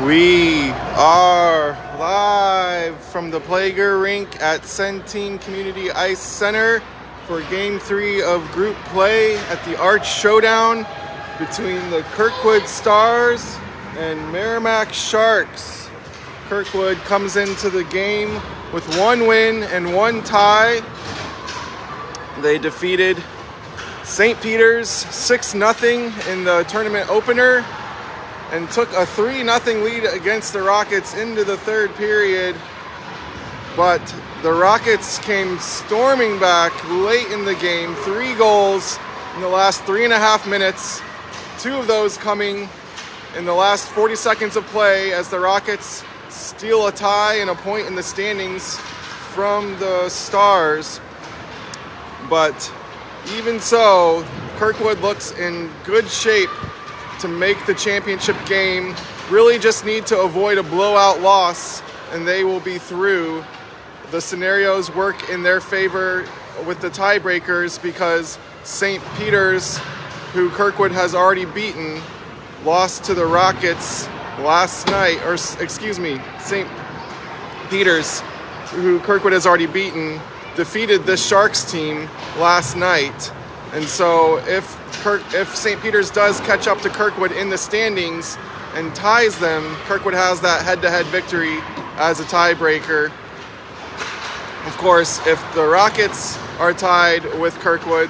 We are live from the Plager Rink at Centene Community Ice Center for Game 3 of Group Play at the Arch Showdown between the Kirkwood Stars and Meramec Sharks. Kirkwood comes into the game with one win and one tie. They defeated St. Peter's 6-0 in the tournament opener and took a 3-0 lead against the Rockets into the third period. But the Rockets came storming back late in the game. 3 goals in the last 3.5 minutes. 2 of those coming in the last 40 seconds of play as the Rockets steal a tie and a point in the standings from the Stars. But even so, Kirkwood looks in good shape to make the championship game. Really just need to avoid a blowout loss and they will be through. The scenarios work in their favor with the tiebreakers because St. Peter's, who Kirkwood has already beaten, lost to the Rockets last night, St. Peter's, who Kirkwood has already beaten, defeated the Sharks team last night. And so if St. Peter's does catch up to Kirkwood in the standings and ties them, Kirkwood has that head-to-head victory as a tiebreaker. Of course, if the Rockets are tied with Kirkwood,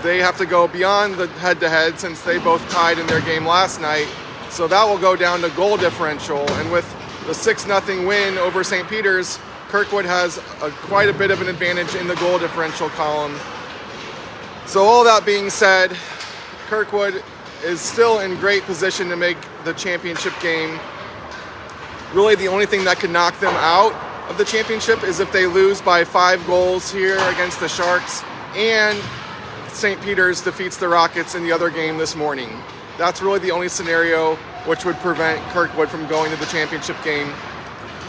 they have to go beyond the head-to-head since they both tied in their game last night. So that will go down to goal differential. And with the 6-0 win over St. Peter's, Kirkwood has quite a bit of an advantage in the goal differential column. So all that being said, Kirkwood is still in great position to make the championship game. Really the only thing that could knock them out of the championship is if they lose by 5 goals here against the Sharks and St. Peter's defeats the Rockets in the other game this morning. That's really the only scenario which would prevent Kirkwood from going to the championship game.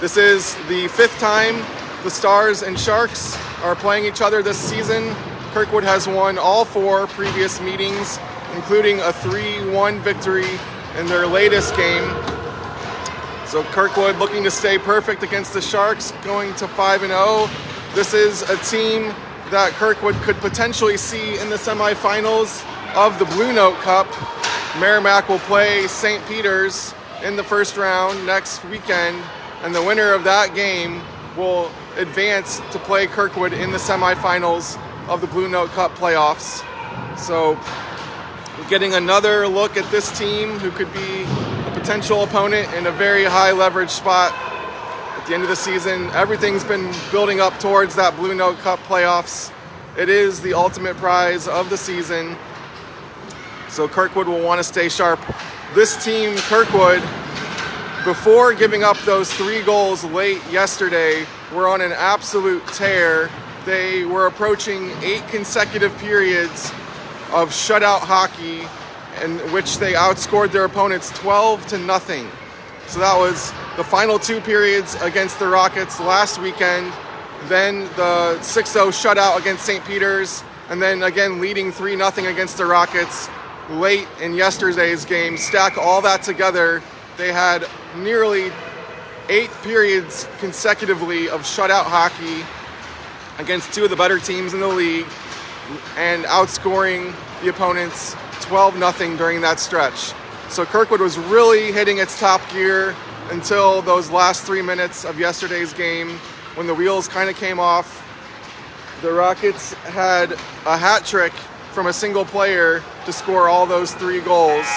This is the 5th time the Stars and Sharks are playing each other this season. Kirkwood has won all 4 previous meetings, including a 3-1 victory in their latest game. So Kirkwood looking to stay perfect against the Sharks, going to 5-0. This is a team that Kirkwood could potentially see in the semifinals of the Blue Note Cup. Meramec will play St. Peter's in the first round next weekend, and the winner of that game will advance to play Kirkwood in the semifinals of the Blue Note Cup playoffs. So getting another look at this team who could be a potential opponent in a very high leverage spot at the end of the season. Everything's been building up towards that Blue Note Cup playoffs. It is the ultimate prize of the season. So Kirkwood will want to stay sharp. This team, Kirkwood, before giving up those 3 goals late yesterday, were on an absolute tear. They were approaching 8 consecutive periods of shutout hockey in which they outscored their opponents 12-0. So that was the final 2 periods against the Rockets last weekend, then the 6-0 shutout against St. Peter's, and then again leading 3-0 against the Rockets late in yesterday's game. Stack all that together, they had nearly 8 periods consecutively of shutout hockey against 2 of the better teams in the league and outscoring the opponents 12-0 during that stretch. So Kirkwood was really hitting its top gear until those last 3 minutes of yesterday's game when the wheels kind of came off. The Rockets had a hat trick from a single player to score all those 3 goals.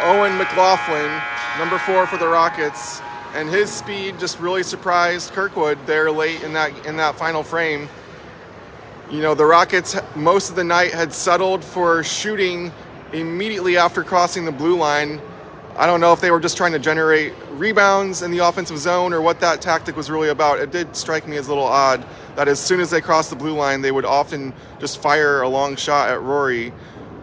Owen McLaughlin, number 4 for the Rockets, and his speed just really surprised Kirkwood there late in that final frame. You know, the Rockets most of the night had settled for shooting immediately after crossing the blue line. I don't know if they were just trying to generate rebounds in the offensive zone or what that tactic was really about. It did strike me as a little odd that as soon as they crossed the blue line, they would often just fire a long shot at Rory.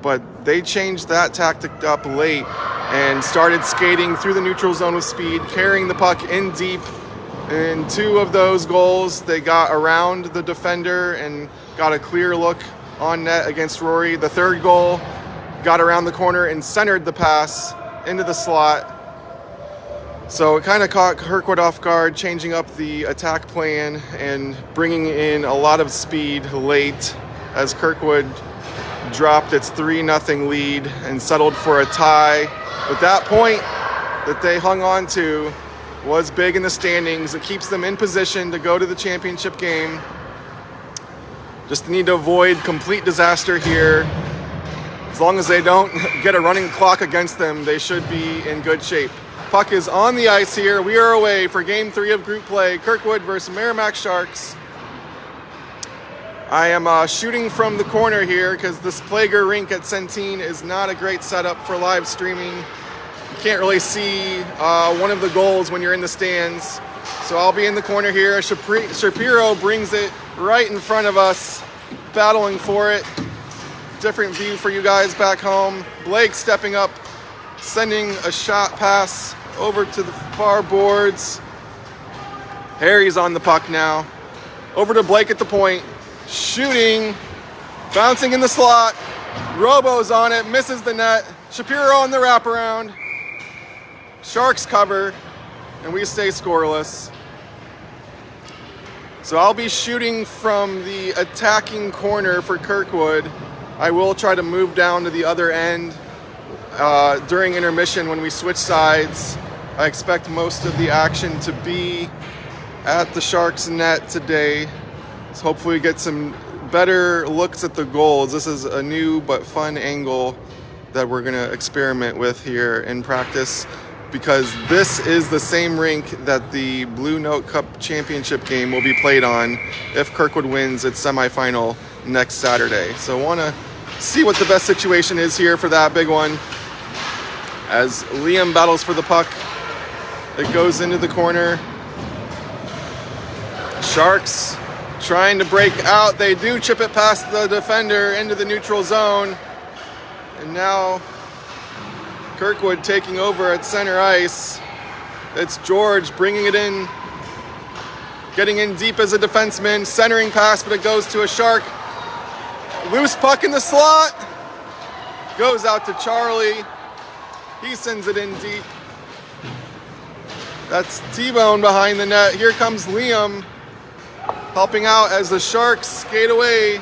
But they changed that tactic up late and started skating through the neutral zone with speed, carrying the puck in deep. In 2 of those goals, they got around the defender and got a clear look on net against Rory. The 3rd goal got around the corner and centered the pass into the slot. So it kind of caught Kirkwood off guard, changing up the attack plan and bringing in a lot of speed late as Kirkwood dropped its 3-0 lead and settled for a tie. But that point that they hung on to was big in the standings. It keeps them in position to go to the championship game. Just need to avoid complete disaster here. As long as they don't get a running clock against them, they should be in good shape. Puck is on the ice here. We are away for Game 3 of group play. Kirkwood versus Meramec Sharks. I am shooting from the corner here because this Plager Rink at Centene is not a great setup for live streaming. You can't really see one of the goals when you're in the stands. So I'll be in the corner here. Shapiro brings it right in front of us, battling for it. Different view for you guys back home. Blake stepping up, sending a shot pass over to the far boards. Harry's on the puck now. Over to Blake at the point. Shooting. Bouncing in the slot. Robo's on it. Misses the net. Shapiro on the wraparound. Sharks cover. And we stay scoreless. So I'll be shooting from the attacking corner for Kirkwood. I will try to move down to the other end during intermission when we switch sides. I expect most of the action to be at the Sharks net today. So hopefully we get some better looks at the goals. This is a new but fun angle that we're going to experiment with here in practice, because this is the same rink that the Blue Note Cup championship game will be played on if Kirkwood wins its semifinal next Saturday. So I want to see what the best situation is here for that big one. As Liam battles for the puck, it goes into the corner. Sharks trying to break out. They do chip it past the defender into the neutral zone. And now Kirkwood taking over at center ice. It's George bringing it in, getting in deep as a defenseman, centering pass, but it goes to a Shark. Loose puck in the slot. Goes out to Charlie. He sends it in deep. That's T-Bone behind the net. Here comes Liam helping out as the Sharks skate away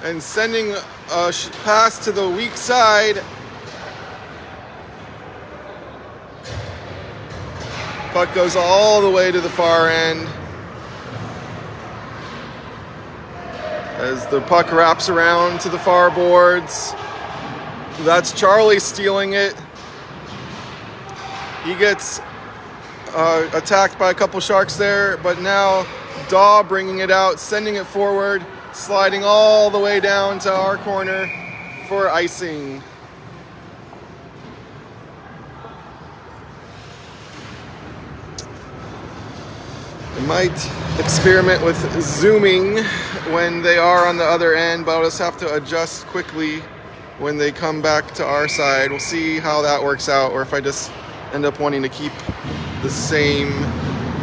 and sending a pass to the weak side. Puck goes all the way to the far end as the puck wraps around to the far boards. That's Charlie stealing it. He gets attacked by a couple Sharks there, but now Daw bringing it out, sending it forward, sliding all the way down to our corner for icing. I might experiment with zooming when they are on the other end, but I'll just have to adjust quickly when they come back to our side. We'll see how that works out, or if I just end up wanting to keep the same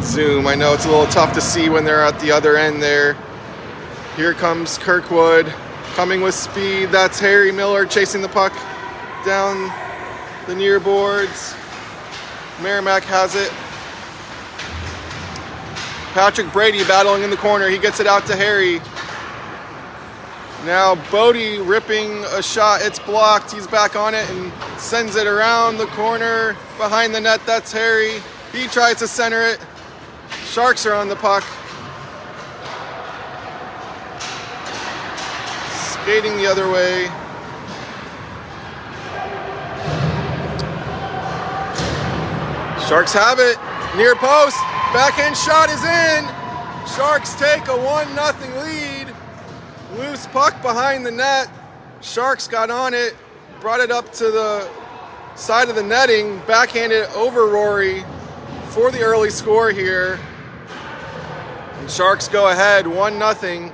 zoom. I know it's a little tough to see when they're at the other end there. Here comes Kirkwood coming with speed. That's Harry Miller chasing the puck down the near boards. Meramec has it. Patrick Brady battling in the corner. He gets it out to Harry. Now Bodie ripping a shot. It's blocked. He's back on it and sends it around the corner behind the net. That's Harry. He tries to center it. Sharks are on the puck. Skating the other way. Sharks have it. Near post. Backhand shot is in. Sharks take a 1-0 lead. Loose puck behind the net. Sharks got on it, brought it up to the side of the netting, backhanded over Rory for the early score here. And Sharks go ahead 1-0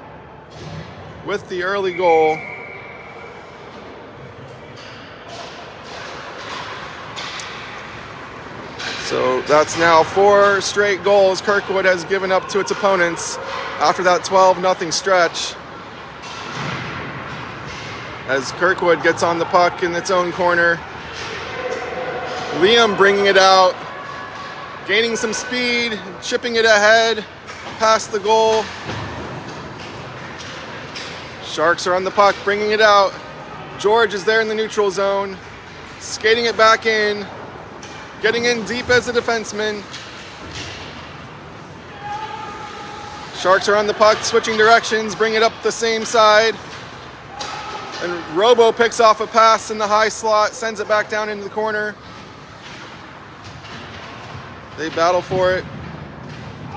with the early goal. So that's now 4 straight goals Kirkwood has given up to its opponents after that 12-0 stretch. As Kirkwood gets on the puck in its own corner. Liam bringing it out. Gaining some speed, chipping it ahead, past the goal. Sharks are on the puck, bringing it out. George is there in the neutral zone, skating it back in, getting in deep as a defenseman. Sharks are on the puck, switching directions, bring it up the same side. And Robo picks off a pass in the high slot, sends it back down into the corner. They battle for it.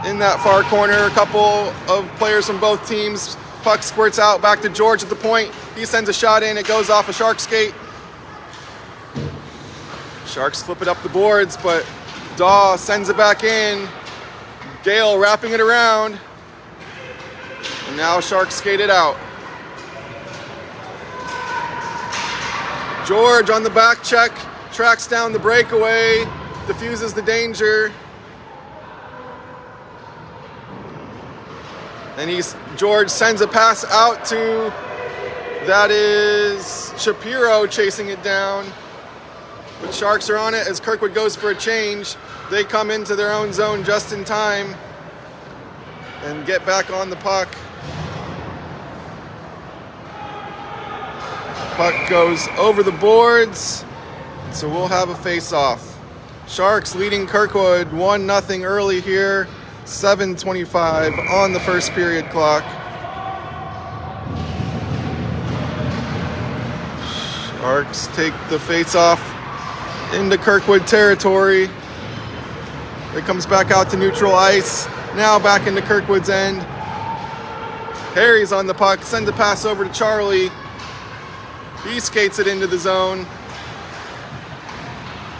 In that far corner, a couple of players from both teams. Puck squirts out back to George at the point. He sends a shot in, it goes off a Shark skate. Sharks flip it up the boards, but Daw sends it back in. Gale wrapping it around. And now Sharks skate it out. George on the back check, tracks down the breakaway, diffuses the danger. And George sends a pass out to, that is Shapiro chasing it down. But Sharks are on it as Kirkwood goes for a change. They come into their own zone just in time and get back on the puck. Puck goes over the boards, so we'll have a face-off. Sharks leading Kirkwood 1-0 early here. 7:25 on the first period clock. Sharks take the face-off into Kirkwood territory. It comes back out to neutral ice. Now back into Kirkwood's end. Harry's on the puck, sends a pass over to Charlie. He skates it into the zone.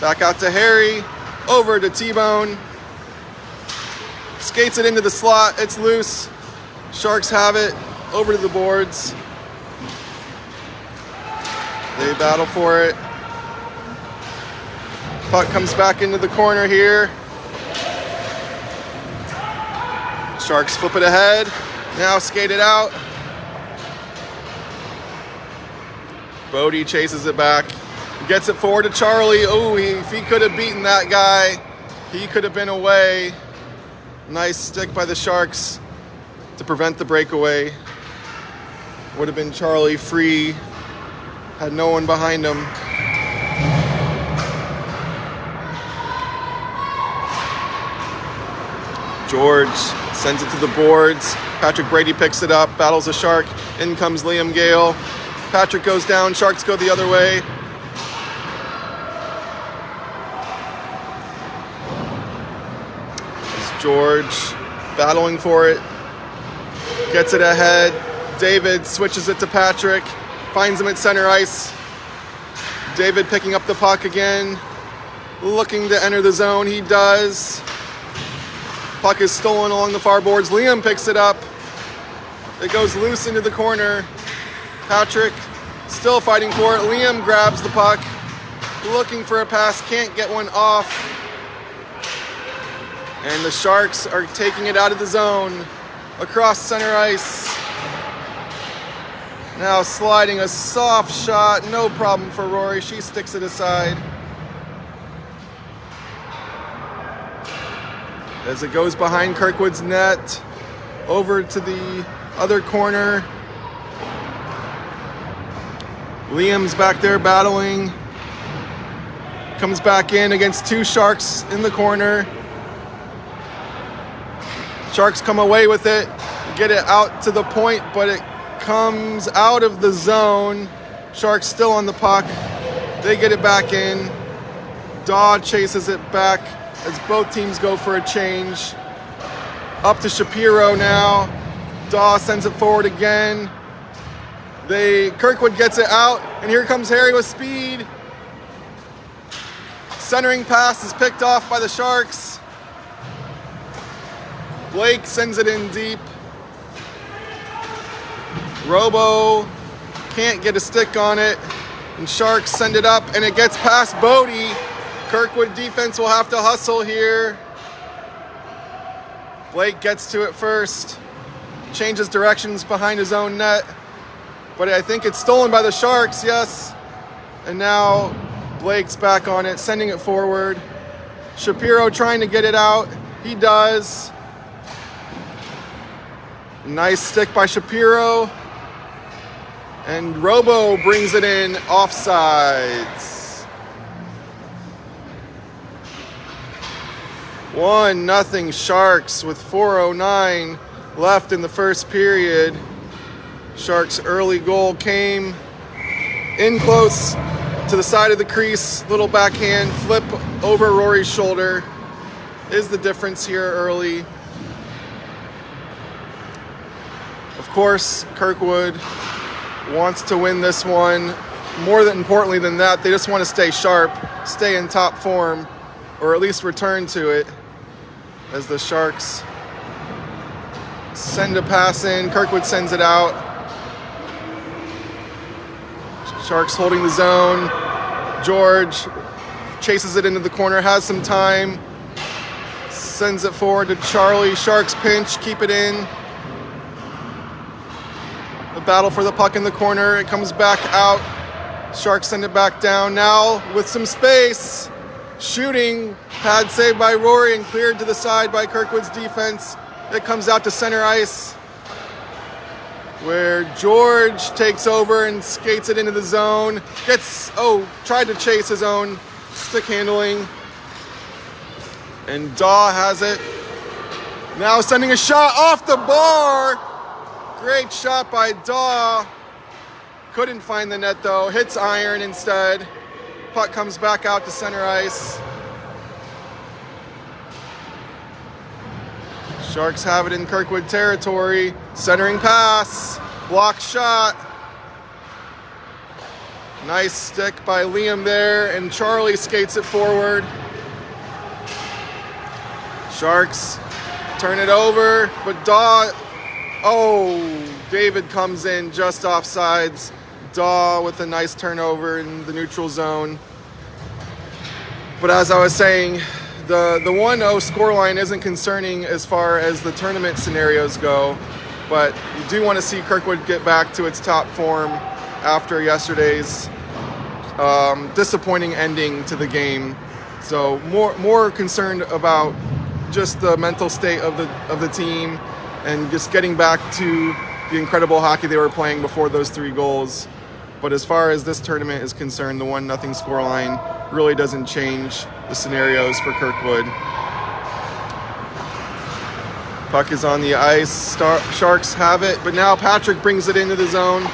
Back out to Harry, over to T-Bone. Skates it into the slot, it's loose. Sharks have it, over to the boards. They battle for it. Puck comes back into the corner here. Sharks flip it ahead, now skate it out. Bodie chases it back, gets it forward to Charlie. Oh, if he could have beaten that guy, he could have been away. Nice stick by the Sharks to prevent the breakaway. Would have been Charlie free, had no one behind him. George sends it to the boards. Patrick Brady picks it up, battles a Shark. In comes Liam Gale. Patrick goes down, Sharks go the other way. George battling for it, gets it ahead. David switches it to Patrick, finds him at center ice. David picking up the puck again, looking to enter the zone. He does. Puck is stolen along the far boards. Liam picks it up. It goes loose into the corner. Patrick still fighting for it. Liam grabs the puck, looking for a pass, can't get one off. And the Sharks are taking it out of the zone, across center ice. Now sliding a soft shot, no problem for Rory. She sticks it aside. As it goes behind Kirkwood's net, over to the other corner. Liam's back there battling. Comes back in against two Sharks in the corner. Sharks come away with it, get it out to the point, but it comes out of the zone. Sharks still on the puck. They get it back in. Dodd chases it back as both teams go for a change. Up to Shapiro now. Daw sends it forward again. Kirkwood gets it out, and here comes Harry with speed. Centering pass is picked off by the Sharks. Blake sends it in deep. Robo can't get a stick on it, and Sharks send it up, and it gets past Bodie. Kirkwood defense will have to hustle here. Blake gets to it first, changes directions behind his own net, but I think it's stolen by the Sharks, yes. And now Blake's back on it, sending it forward. Shapiro trying to get it out. He does. Nice stick by Shapiro. And Robo brings it in offsides. 1-0 Sharks with 4:09 left in the first period. Sharks' early goal came in close to the side of the crease. Little backhand flip over Rory's shoulder is the difference here early. Of course, Kirkwood wants to win this one. More than importantly than that, they just want to stay sharp, stay in top form, or at least return to it as the Sharks send a pass in. Kirkwood sends it out. Sharks holding the zone. George chases it into the corner, has some time, sends it forward to Charlie. Sharks pinch, keep it in. The battle for the puck in the corner. It comes back out. Sharks send it back down now with some space. Shooting, pad saved by Rory and cleared to the side by Kirkwood's defense. It comes out to center ice where George takes over and skates it into the zone. Tried to chase his own stick handling. And Daw has it. Now sending a shot off the bar. Great shot by Daw. Couldn't find the net though. Hits iron instead. Puck comes back out to center ice. Sharks have it in Kirkwood territory. Centering pass. Block shot. Nice stick by Liam there, and Charlie skates it forward. Sharks turn it over, but David comes in just offsides. Daw with a nice turnover in the neutral zone. But as I was saying, the 1-0 scoreline isn't concerning as far as the tournament scenarios go, but you do want to see Kirkwood get back to its top form after yesterday's disappointing ending to the game. So more concerned about just the mental state of the team and just getting back to the incredible hockey they were playing before those 3 goals. But as far as this tournament is concerned, the 1-0 scoreline really doesn't change the scenarios for Kirkwood. Puck is on the ice. Sharks have it, but now Patrick brings it into the zone.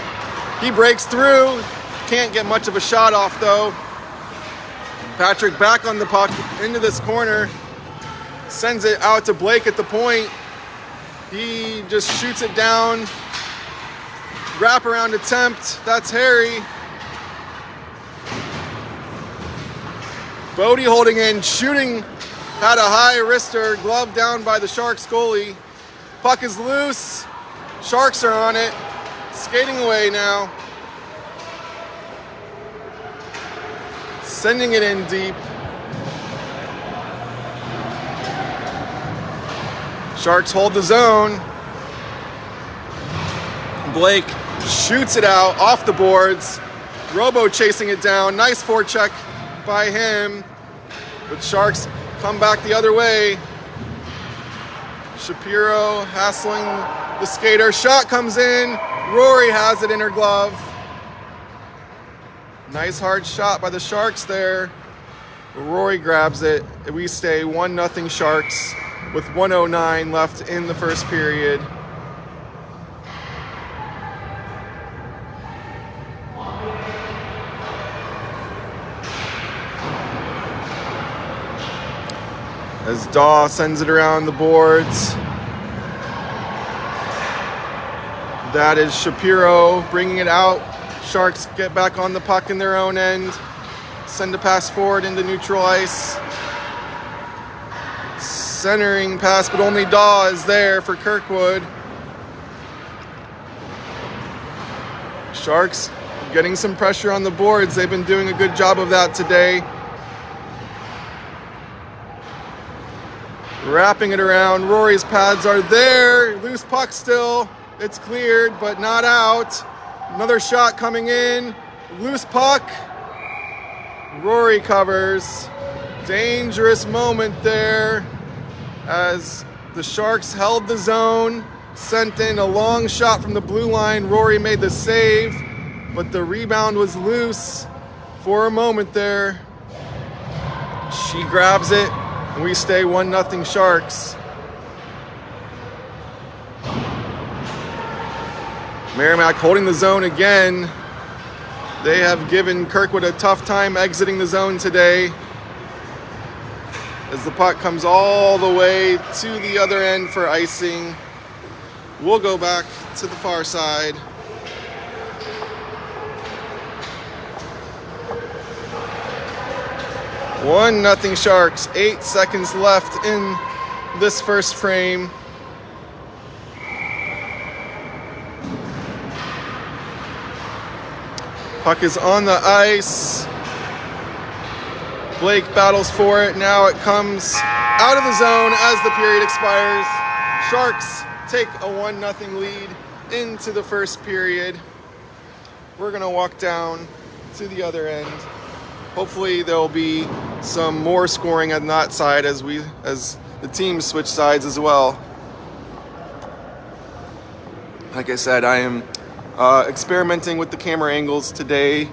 He breaks through. Can't get much of a shot off though. Patrick back on the puck into this corner. Sends it out to Blake at the point. He just shoots it down. Wraparound attempt. That's Harry. Bodie holding in, shooting. Had a high wrister, glove down by the Sharks goalie. Puck is loose. Sharks are on it. Skating away now. Sending it in deep. Sharks hold the zone. Blake shoots it out off the boards. Robo chasing it down. Nice forecheck by him. But Sharks come back the other way. Shapiro hassling the skater. Shot comes in. Rory has it in her glove. Nice hard shot by the Sharks there. Rory grabs it. We stay 1-0 Sharks with 1:09 left in the first period. As Daw sends it around the boards. That is Shapiro bringing it out. Sharks get back on the puck in their own end. Send a pass forward into neutral ice. Centering pass, but only Daw is there for Kirkwood. Sharks getting some pressure on the boards. They've been doing a good job of that today. Wrapping it around. Rory's pads are there. Loose puck still. It's cleared, but not out. Another shot coming in. Loose puck. Rory covers. Dangerous moment there as the Sharks held the zone, sent in a long shot from the blue line. Rory made the save, but the rebound was loose for a moment there. She grabs it, and we stay 1-0 Sharks. Meramec holding the zone again. They have given Kirkwood a tough time exiting the zone today, as the puck comes all the way to the other end for icing. We'll go back to the far side. One nothing Sharks. 8 seconds left in this first frame. Puck is on the ice. Blake battles for it. Now it comes out of the zone as the period expires. Sharks take a 1-0 lead into the first period. We're gonna walk down to the other end. Hopefully there'll be some more scoring on that side as the teams switch sides as well. Like I said, I am experimenting with the camera angles today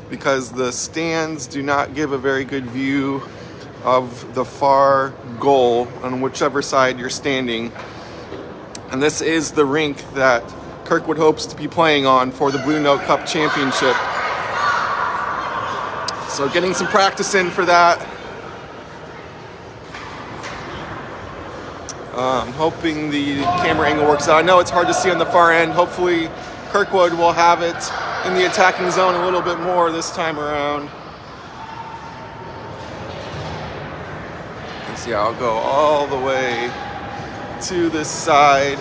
because the stands do not give a very good view of the far goal on whichever side you're standing. And this is the rink that Kirkwood hopes to be playing on for the Blue Note Cup Championship. So getting some practice in for that. I'm hoping the camera angle works out. I know it's hard to see on the far end. Hopefully Kirkwood will have it in the attacking zone a little bit more this time around. Let's see, I'll go all the way to this side,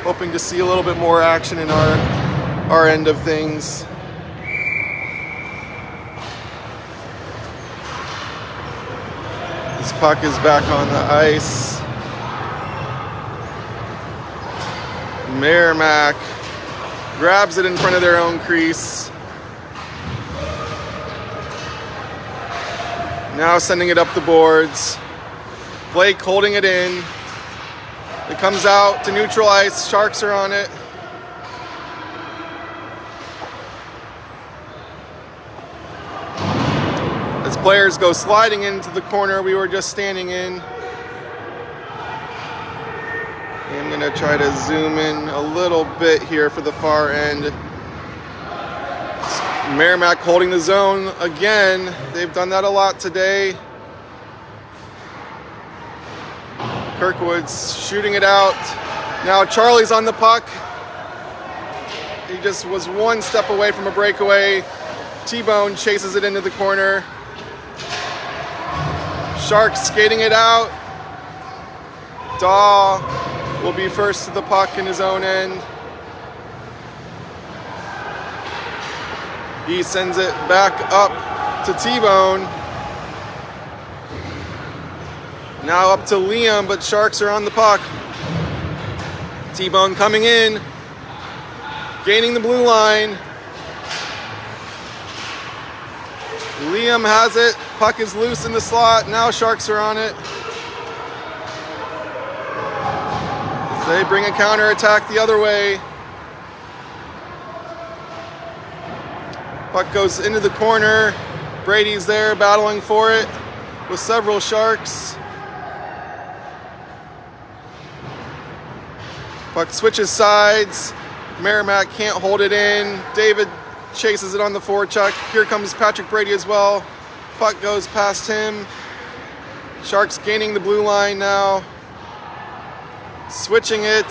hoping to see a little bit more action in our end of things. This puck is back on the ice. Meramec grabs it in front of their own crease. Now sending it up the boards. Blake holding it in. It comes out to neutral ice. Sharks are on it. As players go sliding into the corner we were just standing in. I'm going to try to zoom in a little bit here for the far end. Meramec holding the zone again. They've done that a lot today. Kirkwood's shooting it out. Now Charlie's on the puck. He just was one step away from a breakaway. T-Bone chases it into the corner. Sharks skating it out. Daw will be first to the puck in his own end. He sends it back up to T-Bone. Now up to Liam, but Sharks are on the puck. T-Bone coming in, gaining the blue line. Liam has it. Puck is loose in the slot. Now Sharks are on it. They bring a counterattack the other way. Puck goes into the corner. Brady's there battling for it with several Sharks. Puck switches sides. Meramec can't hold it in. David chases it on the forecheck. Here comes Patrick Brady as well. Puck goes past him. Sharks gaining the blue line now. Switching it.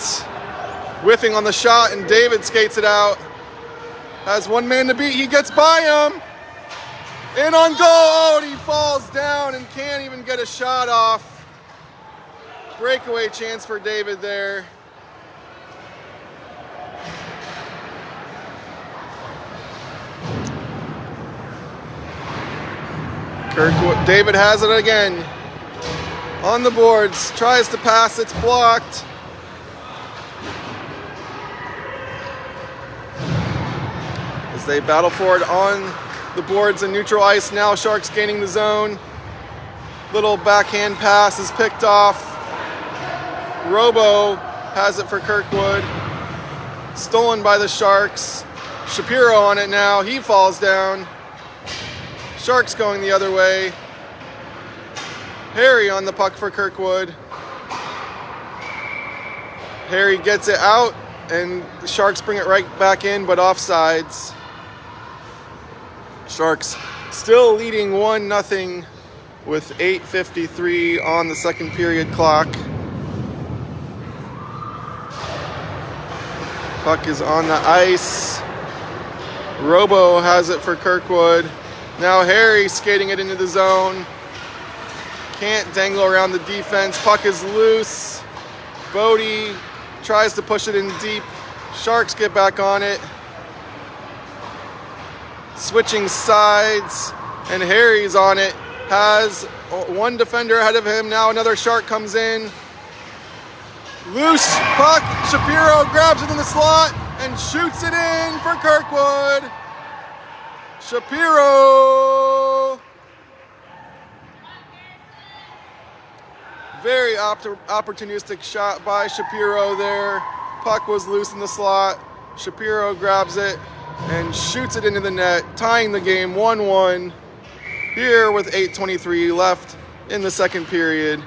Whiffing on the shot, and David skates it out. Has one man to beat. He gets by him. In on goal. Oh, and he falls down and can't even get a shot off. Breakaway chance for David there. Kirkwood. David has it again. On the boards. Tries to pass. It's blocked. As they battle for it on the boards and neutral ice. Now Sharks gaining the zone. Little backhand pass is picked off. Robo has it for Kirkwood. Stolen by the Sharks. Shapiro on it now. He falls down. Sharks going the other way. Harry on the puck for Kirkwood. Harry gets it out, and the Sharks bring it right back in, but offsides. Sharks still leading 1-0 with 8:53 on the second period clock. Puck is on the ice. Robo has it for Kirkwood. Now Harry skating it into the zone. Can't dangle around the defense. Puck is loose. Bodie tries to push it in deep. Sharks get back on it. Switching sides, and Harry's on it. Has one defender ahead of him. Now another Shark comes in. Loose puck. Shapiro grabs it in the slot and shoots it in for Kirkwood. Shapiro. Very opportunistic shot by Shapiro there. Puck was loose in the slot. Shapiro grabs it and shoots it into the net, tying the game 1-1 here with 8:23 left in the second period.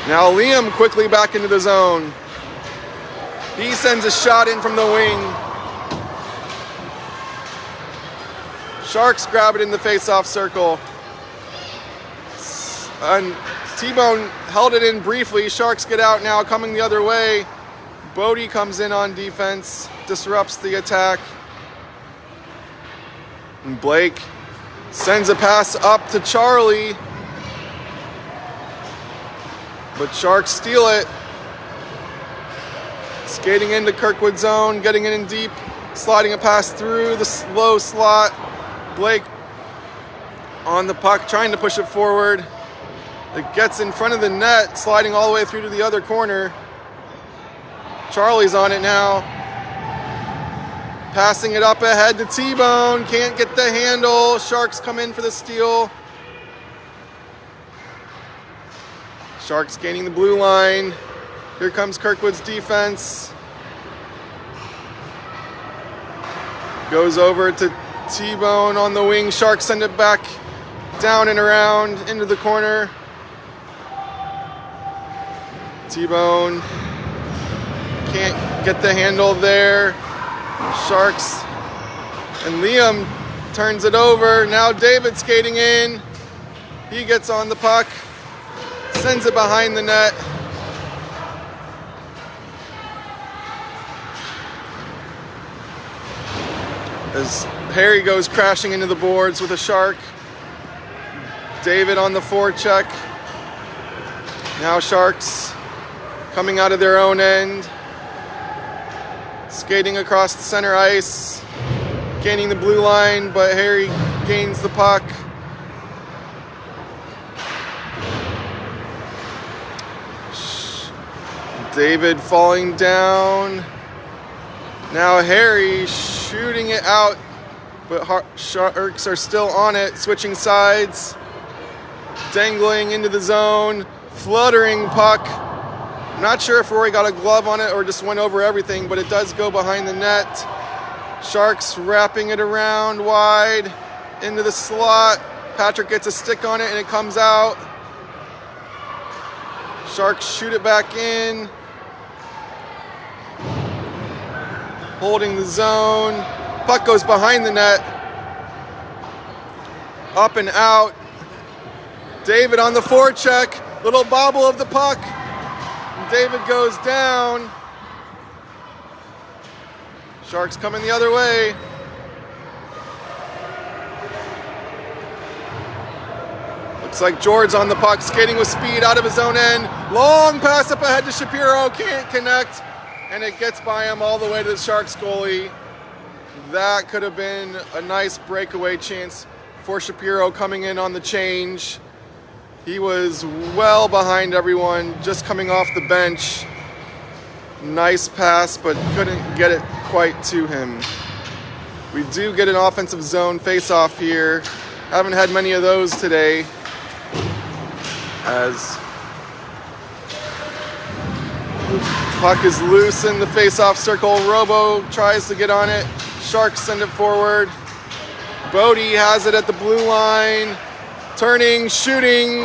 Now Liam quickly back into the zone. He sends a shot in from the wing. Sharks grab it in the face-off circle. And T-Bone held it in briefly. Sharks get out now, coming the other way. Bodie comes in on defense, disrupts the attack. And Blake sends a pass up to Charlie. But Sharks steal it. Skating into Kirkwood zone, getting it in deep, sliding a pass through the low slot. Blake on the puck, trying to push it forward. It gets in front of the net, sliding all the way through to the other corner. Charlie's on it now. Passing it up ahead to T-Bone. Can't get the handle. Sharks come in for the steal. Sharks gaining the blue line. Here comes Kirkwood's defense. Goes over to T-Bone on the wing. Sharks send it back down and around into the corner. T-Bone can't get the handle there. Sharks and Liam turns it over. Now David skating in. He gets on the puck. Sends it behind the net. As Harry goes crashing into the boards with a Shark. David on the forecheck. Now Sharks coming out of their own end. Skating across the center ice. Gaining the blue line, but Harry gains the puck. David falling down. Now Harry shooting it out, but Sharks are still on it, switching sides. Dangling into the zone, fluttering puck. I'm not sure if Rory got a glove on it or just went over everything, but it does go behind the net. Sharks wrapping it around wide into the slot. Patrick gets a stick on it and it comes out. Sharks shoot it back in. Holding the zone. Puck goes behind the net. Up and out. David on the forecheck. Little bobble of the puck. David goes down. Sharks coming the other way. Looks like George on the puck, skating with speed out of his own end. Long pass up ahead to Shapiro, can't connect. And it gets by him all the way to the Sharks goalie. That could have been a nice breakaway chance for Shapiro coming in on the change. He was well behind everyone, just coming off the bench. Nice pass, but couldn't get it quite to him. We do get an offensive zone face-off here Haven't had many of those today. As puck is loose in the face-off circle. Robo tries to get on it. Sharks send it forward. Bodie has it at the blue line. Turning, shooting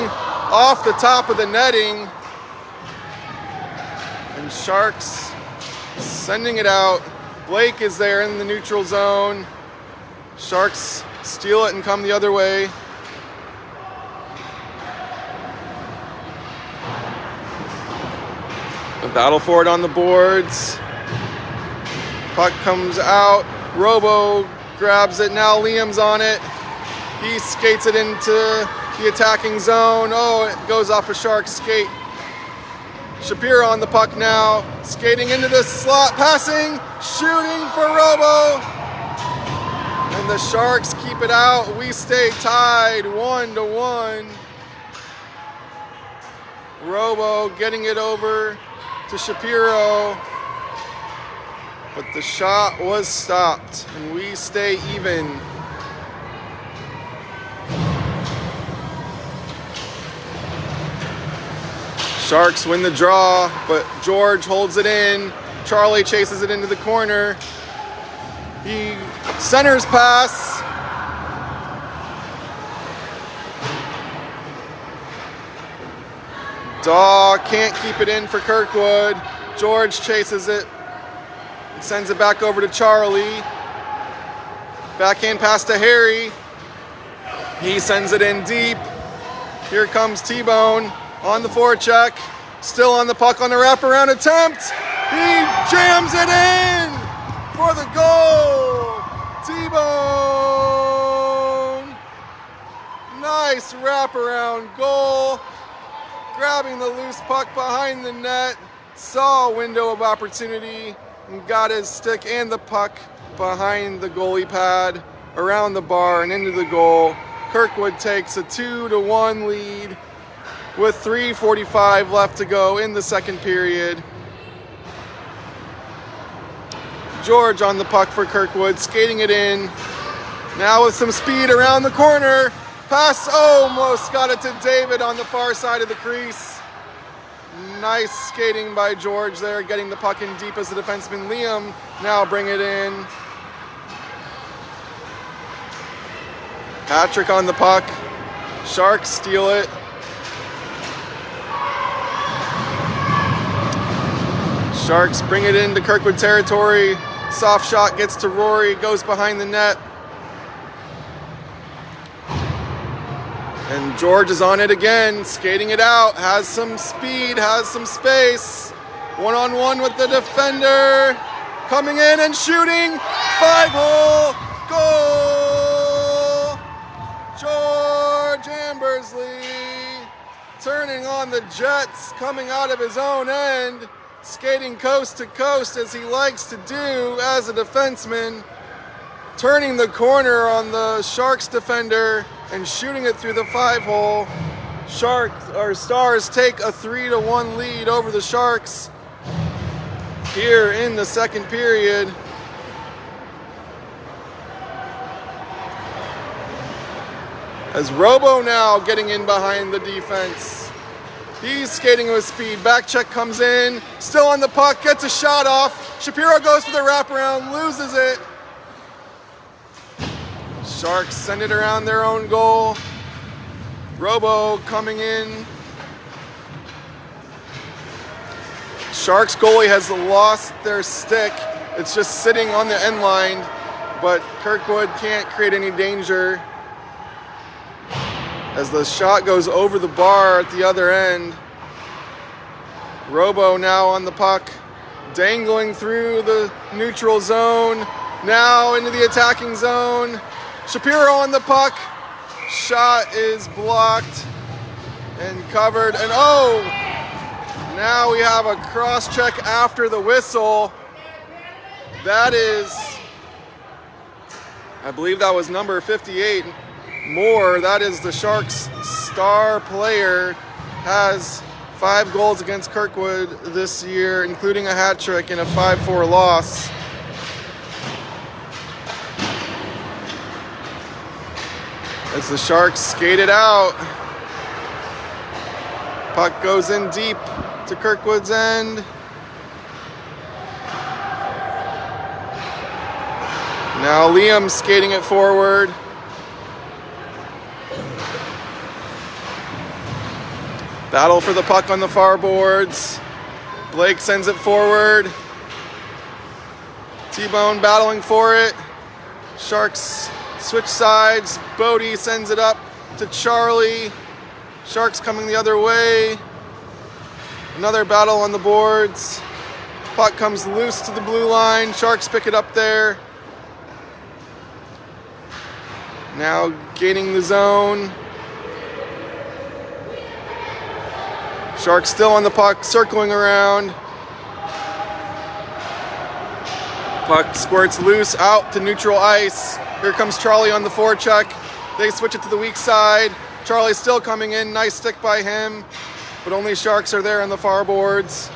off the top of the netting. And Sharks sending it out. Blake is there in the neutral zone. Sharks steal it and come the other way. A battle for it on the boards. Puck comes out. Robo grabs it. Now Liam's on it. He skates it into the attacking zone. Oh, it goes off a Sharks skate. Shapiro on the puck now. Skating into the slot. Passing. Shooting for Robo. And the Sharks keep it out. We stay tied 1-1. Robo getting it over to Shapiro, but the shot was stopped and we stay even. Sharks win the draw, but George holds it in. Charlie chases it into the corner. He centers pass. Daw can't keep it in for Kirkwood. George chases it. Sends it back over to Charlie. Backhand pass to Harry. He sends it in deep. Here comes T-Bone on the forecheck. Still on the puck on the wraparound attempt. He jams it in for the goal. T-Bone. Nice wraparound goal. Grabbing the loose puck behind the net, saw a window of opportunity and got his stick and the puck behind the goalie pad, around the bar and into the goal. Kirkwood takes a 2-1 lead with 3:45 left to go in the second period. George on the puck for Kirkwood, skating it in. Now with some speed around the corner. Pass almost got it to David on the far side of the crease. Nice skating by George there, getting the puck in deep as the defenseman Liam now bring it in. Patrick on the puck. Sharks steal it. Sharks bring it into Kirkwood territory. Soft shot gets to Rory, goes behind the net. And George is on it again, skating it out, has some speed, has some space. One-on-one with the defender. Coming in and shooting. 5-hole goal. George Ambersley turning on the Jets, coming out of his own end, skating coast to coast as he likes to do as a defenseman. Turning the corner on the Sharks defender and shooting it through the 5-hole. Stars take a 3-1 lead over the Sharks here in the second period. As Robo now getting in behind the defense. He's skating with speed. Back check comes in. Still on the puck. Gets a shot off. Shapiro goes for the wraparound. Loses it. Sharks send it around their own goal. Robo coming in. Sharks goalie has lost their stick. It's just sitting on the end line, but Kirkwood can't create any danger as the shot goes over the bar at the other end. Robo now on the puck, dangling through the neutral zone, now into the attacking zone. Shapiro on the puck. Shot is blocked and covered. And oh, now we have a cross check after the whistle. That is, I believe that was number 58. Moore, that is the Sharks' star player, has 5 goals against Kirkwood this year, including a hat trick and a 5-4 loss. as the Sharks skate it out. Puck goes in deep to Kirkwood's end. Now Liam skating it forward. Battle for the puck on the far boards. Blake sends it forward. T-Bone battling for it. Sharks switch sides. Bodie sends it up to Charlie. Sharks coming the other way. Another battle on the boards. Puck comes loose to the blue line. Sharks pick it up there. Now gaining the zone. Sharks still on the puck, circling around. Puck squirts loose out to neutral ice. Here comes Charlie on the forecheck. They switch it to the weak side. Charlie's still coming in. Nice stick by him. But only Sharks are there on the far boards.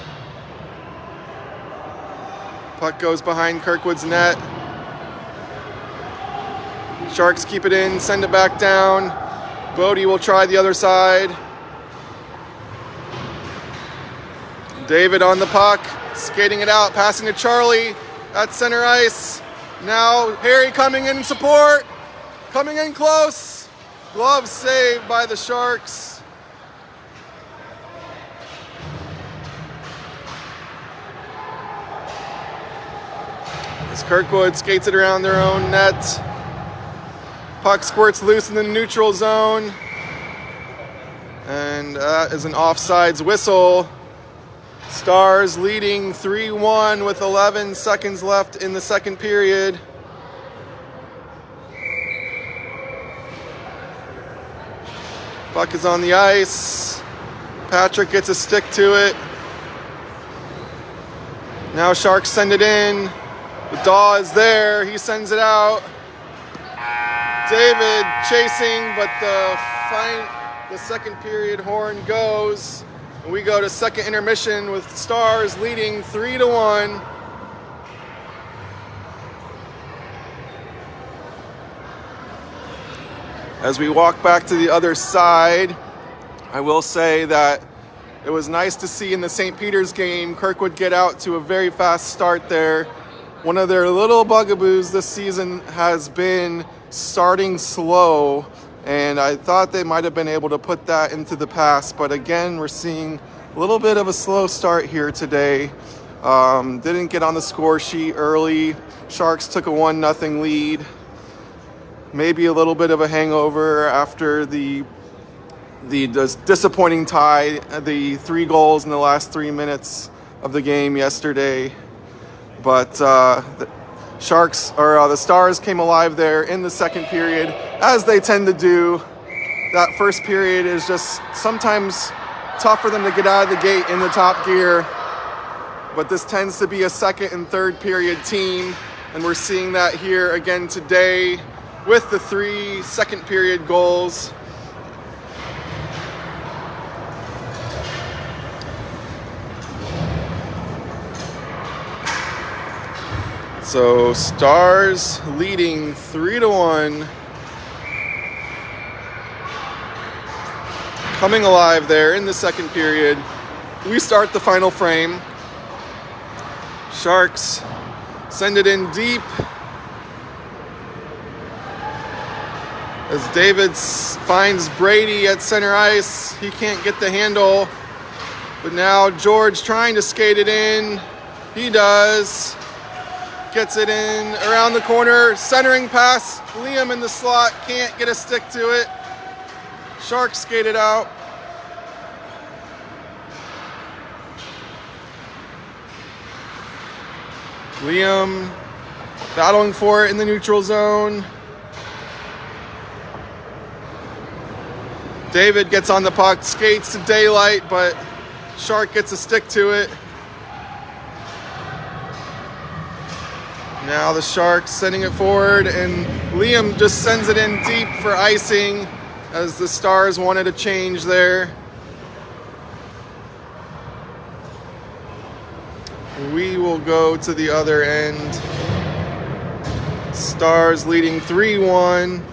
Puck goes behind Kirkwood's net. Sharks keep it in, send it back down. Bodie will try the other side. David on the puck, skating it out, passing to Charlie at center ice. Now Harry coming in support, coming in close. Glove saved by the Sharks. As Kirkwood skates it around their own net. Puck squirts loose in the neutral zone. And that is an offsides whistle. Stars leading 3-1 with 11 seconds left in the second period. Puck is on the ice. Patrick gets a stick to it. Now Sharks send it in. The Daw is there. He sends it out. David chasing, but the second period horn goes. And we go to second intermission with Stars leading 3-1. As we walk back to the other side, I will say that it was nice to see in the St. Peter's game, Kirkwood get out to a very fast start there. One of their little bugaboos this season has been starting slow, and I thought they might have been able to put that into the past, but again, we're seeing a little bit of a slow start here today. Didn't get on the score sheet early. Sharks took a 1-0 lead. Maybe a little bit of a hangover after the disappointing tie, the 3 goals in the last 3 minutes of the game yesterday. But the Stars came alive there in the second period, as they tend to do. That first period is just sometimes tough for them to get out of the gate in the top gear. But this tends to be a second and third period team, and we're seeing that here again today with the 3 second period goals. So Stars leading 3-1. Coming alive there in the second period. We start the final frame. Sharks send it in deep. As David finds Brady at center ice. He can't get the handle. But now George trying to skate it in. He does. Gets it in around the corner, centering pass. Liam in the slot, can't get a stick to it. Sharks skate it out. Liam battling for it in the neutral zone. David gets on the puck, skates to daylight, but Shark gets a stick to it. Now the Sharks sending it forward, and Liam just sends it in deep for icing as the Stars wanted a change there. We will go to the other end. Stars leading 3-1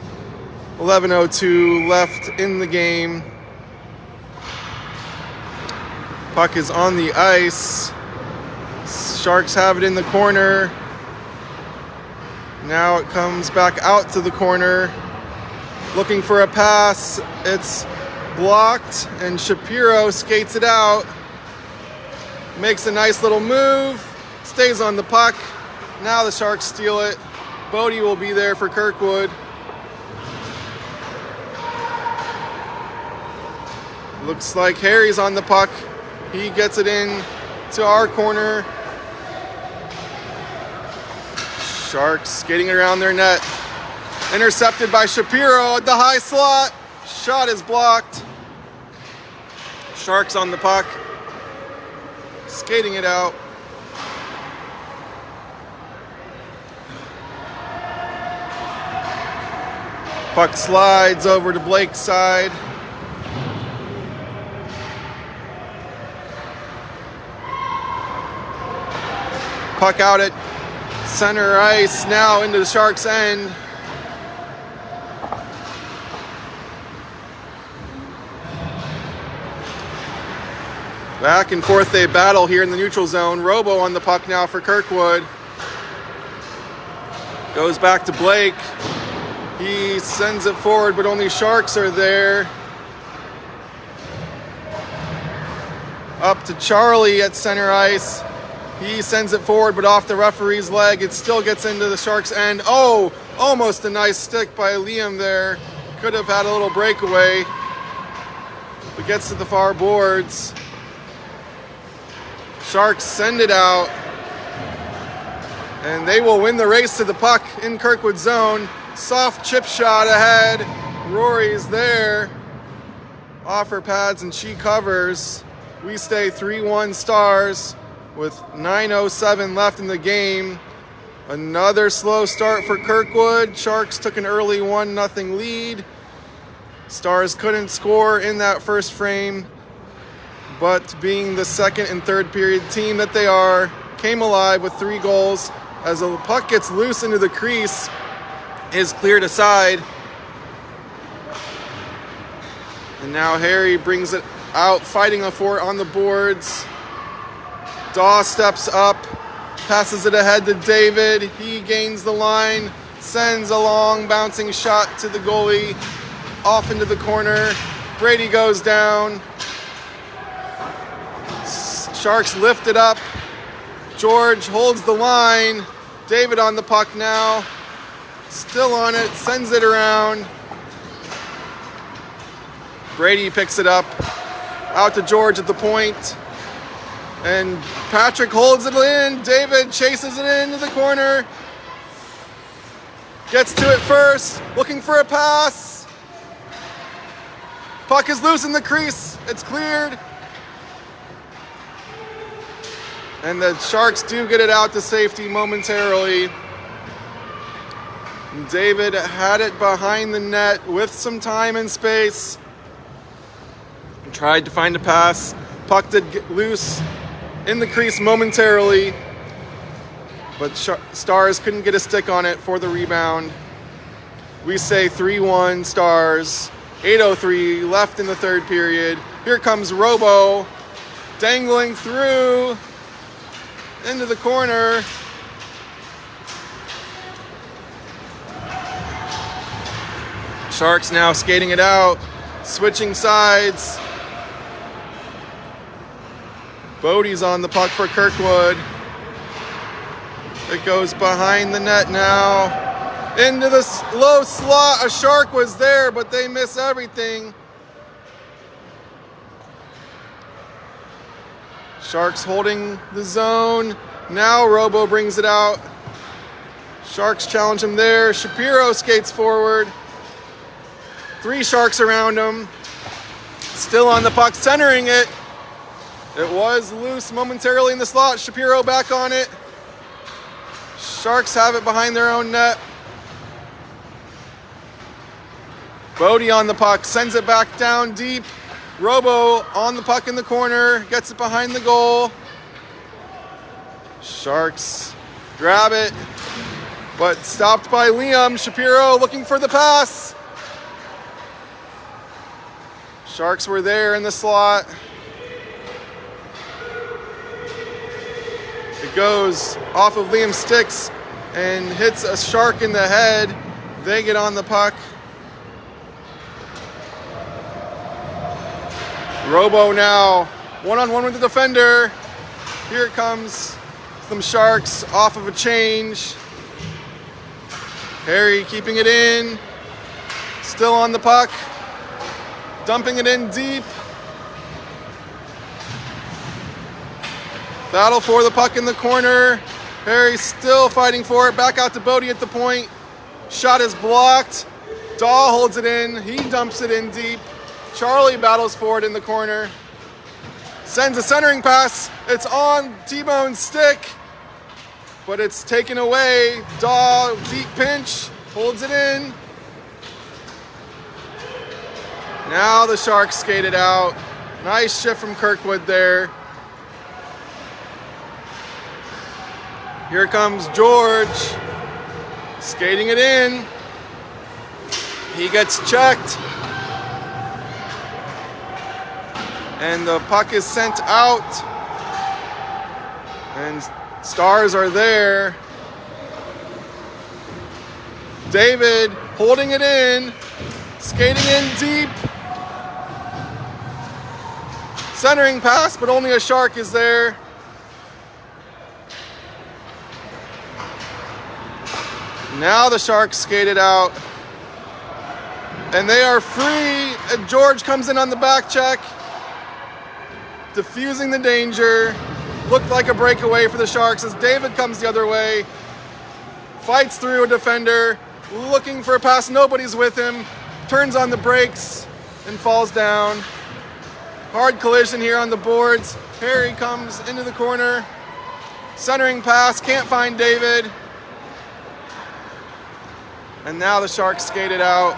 11:02 left in the game. Puck is on the ice. Sharks have it in the corner. Now it comes back out to the corner. Looking for a pass. It's blocked, and Shapiro skates it out. Makes a nice little move. Stays on the puck. Now the Sharks steal it. Bodie will be there for Kirkwood. Looks like Harry's on the puck. He gets it in to our corner. Sharks skating it around their net. Intercepted by Shapiro at the high slot. Shot is blocked. Sharks on the puck. Skating it out. Puck slides over to Blake's side. Puck out at center ice, now into the Sharks' end. Back and forth they battle here in the neutral zone. Robo on the puck now for Kirkwood. Goes back to Blake. He sends it forward, but only Sharks are there. Up to Charlie at center ice. He sends it forward, but off the referee's leg. It still gets into the Sharks' end. Oh, almost a nice stick by Liam there. Could have had a little breakaway. But gets to the far boards. Sharks send it out. And they will win the race to the puck in Kirkwood's zone. Soft chip shot ahead. Rory's there. Off her pads and she covers. We stay 3-1 Stars with 9:07 left in the game. Another slow start for Kirkwood. Sharks took an early 1-0 lead. Stars couldn't score in that first frame, but being the second and third period team that they are, came alive with 3 goals. As the puck gets loose into the crease, is cleared aside. And now Harry brings it out, fighting for it on the boards. Daw steps up, passes it ahead to David. He gains the line, sends a long bouncing shot to the goalie, off into the corner. Brady goes down. Sharks lift it up. George holds the line. David on the puck now. Still on it, sends it around. Brady picks it up. Out to George at the point. And Patrick holds it in. David chases it into the corner. Gets to it first. Looking for a pass. Puck is loose in the crease. It's cleared. And the Sharks do get it out to safety momentarily. David had it behind the net with some time and space. Tried to find a pass. Puck did get loose in the crease momentarily, but Stars couldn't get a stick on it for the rebound. We say 3-1 Stars. 8:03 left in the third period. Here comes Robo, dangling through into the corner. Sharks now skating it out, switching sides. Bodie's on the puck for Kirkwood. It goes behind the net now. Into the low slot. A Shark was there, but they miss everything. Sharks holding the zone. Now Robo brings it out. Sharks challenge him there. Shapiro skates forward. 3 Sharks around him. Still on the puck, centering it. It was loose momentarily in the slot. Shapiro back on it. Sharks have it behind their own net. Bodie on the puck, sends it back down deep. Robo on the puck in the corner, gets it behind the goal. Sharks grab it, but stopped by Liam. Shapiro looking for the pass. Sharks were there in the slot. It goes off of Liam's sticks and hits a Shark in the head. They get on the puck. Robo now one-on-one with the defender. Here it comes. Some Sharks off of a change. Harry keeping it in. Still on the puck. Dumping it in deep. Battle for the puck in the corner. Harry still fighting for it. Back out to Bodie at the point. Shot is blocked. Dahl holds it in. He dumps it in deep. Charlie battles for it in the corner. Sends a centering pass. It's on T-Bone's stick, but it's taken away. Dahl, deep pinch, holds it in. Now the Sharks skated out. Nice shift from Kirkwood there. Here comes George, skating it in. He gets checked. And the puck is sent out. And Stars are there. David holding it in, skating in deep. Centering pass, but only a Shark is there. Now the Sharks skated out. And they are free. And George comes in on the back check. Diffusing the danger. Looked like a breakaway for the Sharks as David comes the other way. Fights through a defender. Looking for a pass. Nobody's with him. Turns on the brakes and falls down. Hard collision here on the boards. Harry comes into the corner. Centering pass. Can't find David. And now the Sharks skated out.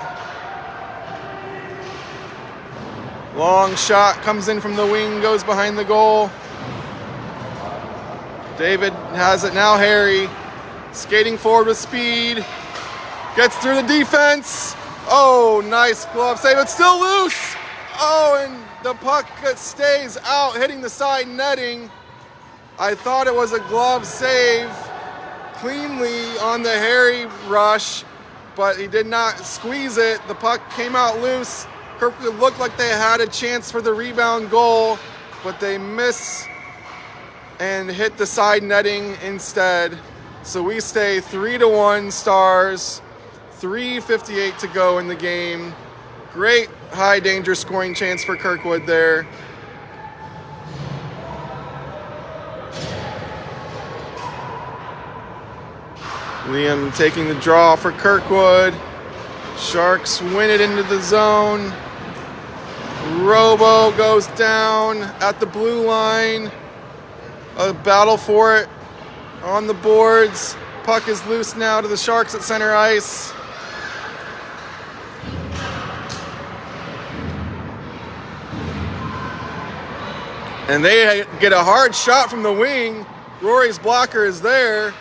Long shot comes in from the wing, goes behind the goal. David has it now. Harry skating forward with speed. Gets through the defense. Oh, nice glove save. It's still loose. Oh, and the puck stays out, hitting the side netting. I thought it was a glove save cleanly on the Harry rush, but he did not squeeze it. The puck came out loose. Kirkwood looked like they had a chance for the rebound goal, but they miss and hit the side netting instead. So we stay 3-1 Stars, 3:58 to go in the game. Great high danger scoring chance for Kirkwood there. Liam taking the draw for Kirkwood. Sharks win it into the zone. Robo goes down at the blue line. A battle for it on the boards. Puck is loose now to the Sharks at center ice. And they get a hard shot from the wing. Rory's blocker is there.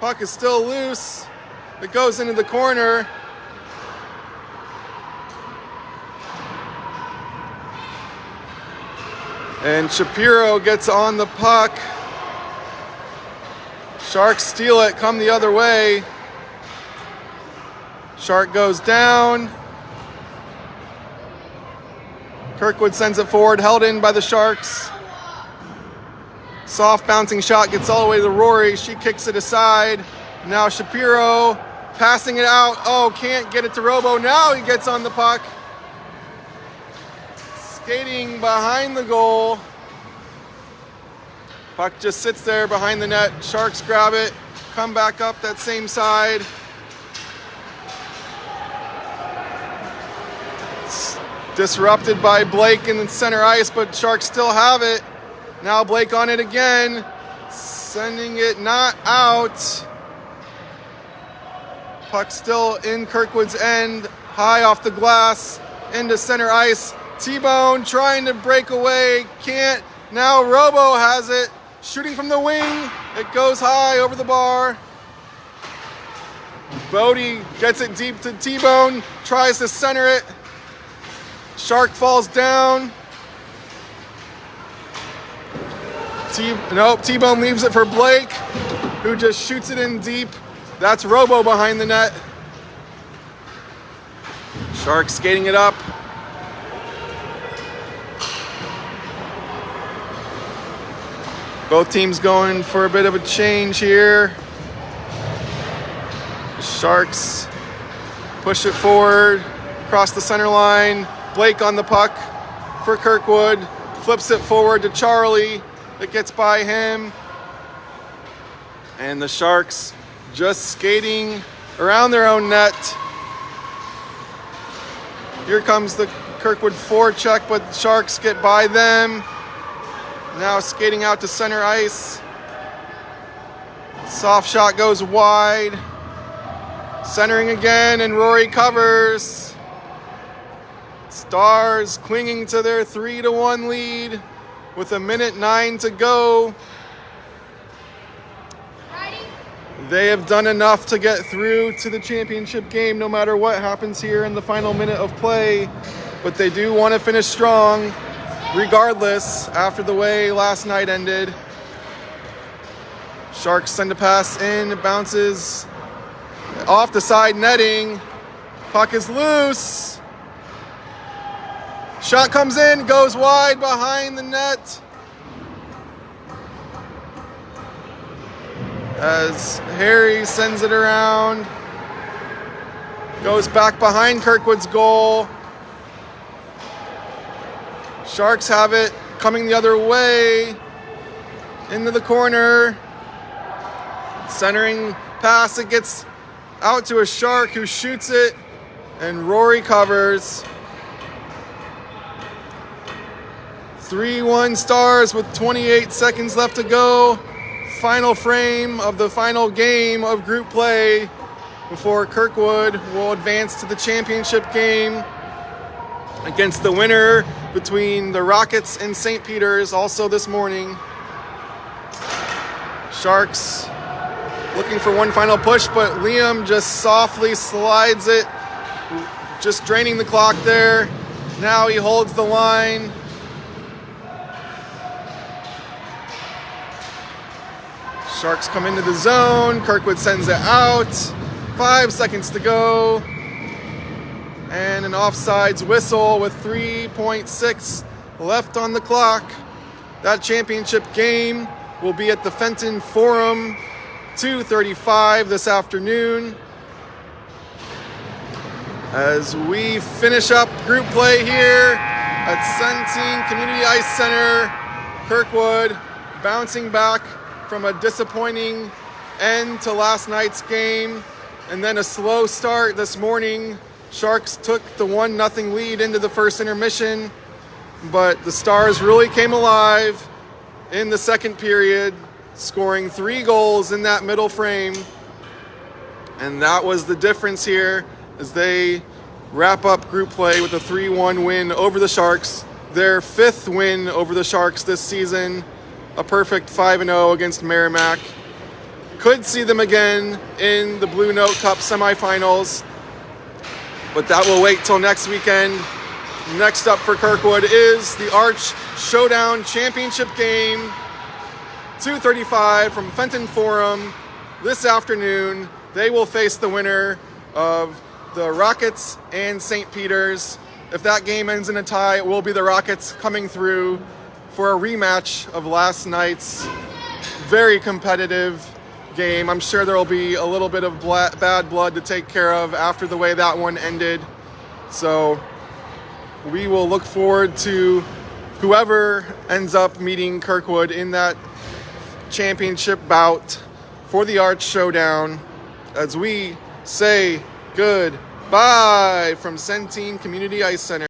Puck is still loose. It goes into the corner. And Shapiro gets on the puck. Sharks steal it, come the other way. Shark goes down. Kirkwood sends it forward, held in by the Sharks. Soft bouncing shot gets all the way to Rory. She kicks it aside. Now Shapiro passing it out. Oh, can't get it to Robo. Now he gets on the puck. Skating behind the goal. Puck just sits there behind the net. Sharks grab it. Come back up that same side. It's disrupted by Blake in the center ice, but Sharks still have it. Now Blake on it again. Sending it not out. Puck still in Kirkwood's end. High off the glass. Into center ice. T-Bone trying to break away. Can't. Now Robo has it. Shooting from the wing. It goes high over the bar. Bodie gets it deep to T-Bone. Tries to center it. Shark falls down. T-Bone leaves it for Blake, who just shoots it in deep. That's Robo behind the net. Sharks skating it up. Both teams going for a bit of a change here. Sharks push it forward, across the center line. Blake on the puck for Kirkwood. Flips it forward to Charlie. It gets by him. And the Sharks just skating around their own net. Here comes the Kirkwood forecheck, but the Sharks get by them. Now skating out to center ice. Soft shot goes wide. Centering again, and Rory covers. Stars clinging to their 3-1 lead with 1:09 to go. They have done enough to get through to the championship game no matter what happens here in the final minute of play, but they do want to finish strong regardless after the way last night ended. Sharks send a pass in, it bounces off the side netting. Puck is loose. Shot comes in, goes wide behind the net. As Harry sends it around. Goes back behind Kirkwood's goal. Sharks have it coming the other way. Into the corner. Centering pass, it gets out to a Shark who shoots it, and Rory covers. 3-1 Stars with 28 seconds left to go. Final frame of the final game of group play before Kirkwood will advance to the championship game against the winner between the Rockets and St. Peter's also this morning. Sharks looking for one final push, but Liam just softly slides it, just draining the clock there. Now he holds the line. Sharks come into the zone. Kirkwood sends it out. 5 seconds to go. And an offsides whistle with 3.6 left on the clock. That championship game will be at the Fenton Forum, 2:35 this afternoon. As we finish up group play here at Centene Community Ice Center, Kirkwood bouncing back from a disappointing end to last night's game, and then a slow start this morning. Sharks took the 1-0 lead into the first intermission, but the Stars really came alive in the second period, scoring 3 goals in that middle frame. And that was the difference here as they wrap up group play with a 3-1 win over the Sharks, their 5th win over the Sharks this season. A perfect 5-0 against Meramec. Could see them again in the Blue Note Cup semifinals, but that will wait till next weekend. Next up for Kirkwood is the Arch Showdown Championship game, 2:35 from Fenton Forum this afternoon. They will face the winner of the Rockets and St. Peter's. If that game ends in a tie, it will be the Rockets coming through for a rematch of last night's very competitive game. I'm sure there will be a little bit of bad blood to take care of after the way that one ended. So we will look forward to whoever ends up meeting Kirkwood in that championship bout for the Arch Showdown as we say goodbye from Centene Community Ice Center.